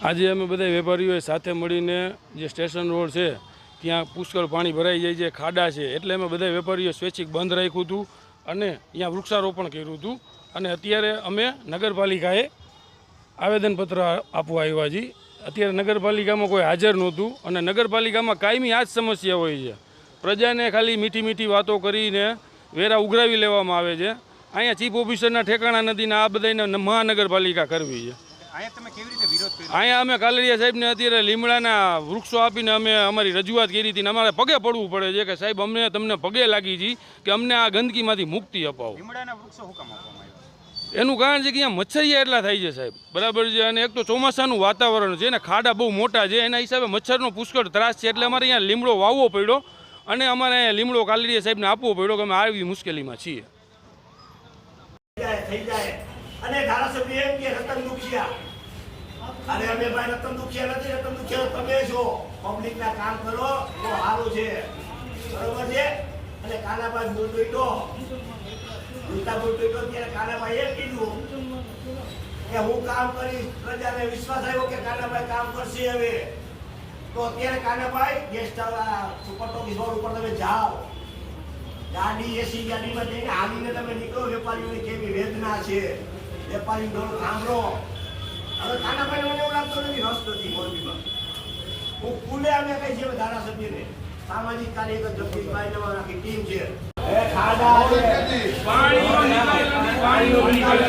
આજે અમે બધા વેપારીઓએ સાથે મળીને જે સ્ટેશન રોડ છે ત્યાં પુષ્કળ પાણી ભરાઈ જાય છે, ખાડા છે, એટલે અમે બધા વેપારીઓ સ્વૈચ્છિક બંધ રાખ્યું હતું અને અહીંયા વૃક્ષારોપણ કર્યું હતું. અને અત્યારે અમે નગરપાલિકાએ આવેદનપત્ર આપવા આવ્યા છીએ. અત્યારે નગરપાલિકામાં કોઈ હાજર નહોતું અને નગરપાલિકામાં કાયમી આ જ સમસ્યા હોય છે. પ્રજાને ખાલી મીઠી મીઠી વાતો કરીને વેરા ઉઘરાવી લેવામાં આવે છે. અહીંયા ચીફ ઓફિસરના ઠેકાણા નથી ને આ બધાને મહાનગરપાલિકા કરવી છે. અહીંયા અમે કાલરિયા સાહેબને અત્યારે લીમડાના વૃક્ષો આપીને અમે અમારી રજૂઆત કરી હતી ને અમારે પગે પડવું પડે છે કે સાહેબ અમને તમને પગે લાગી છીએ કે અમને આ ગંદકીમાંથી મુક્તિ અપાવો. એનું કારણ છે કે અહીંયા મચ્છરિયા એટલા થાય છે સાહેબ, બરાબર છે. અને એક તો ચોમાસાનું વાતાવરણ છે ને ખાડા બહુ મોટા છે, એના હિસાબે મચ્છરનો પુષ્કળ ત્રાસ છે. એટલે અમારે અહીંયા લીમડો વાવવો પડ્યો અને અમારે અહીંયા લીમડો કાલરિયા સાહેબને આપવો પડ્યો કે અમે આવી મુશ્કેલીમાં છીએ. અને ધારાસભ્ય એમ કે રતન દુખિયા, અરે અમે ભાઈ રતન દુખિયા નથી, રતન દુખિયા તમે છો. પબ્લિક ના કામ કરો તો સારું છે, બરોબર છે. અને કાનાભાઈ બોલતો ત્યારે કાનાભાઈ એમ કીધું કે હું કામ કરીશ, પ્રજાને વિશ્વાસ આવ્યો કે કાનાભાઈ કામ કરશે. હવે તો અત્યારે Kanabhai guest super talkies road ઉપર તમે જાઓ, ગાડી એસી ગાડીમાં જઈને હાલીને તમે નીકળો. વેપારીઓની કેવી વેદના છે, વેપારી ઘણું સાંભળો. હવે કાનાભાઈ મને એવું લાગતો નથી રસ નથી મોરબીમાં. હું ખુલે અમે કઈ છે ધારાસભ્યને, સામાજિક કાર્યકર જગદીશભાઈ ને આખી ટીમ છે. પાણીનો નિકાલ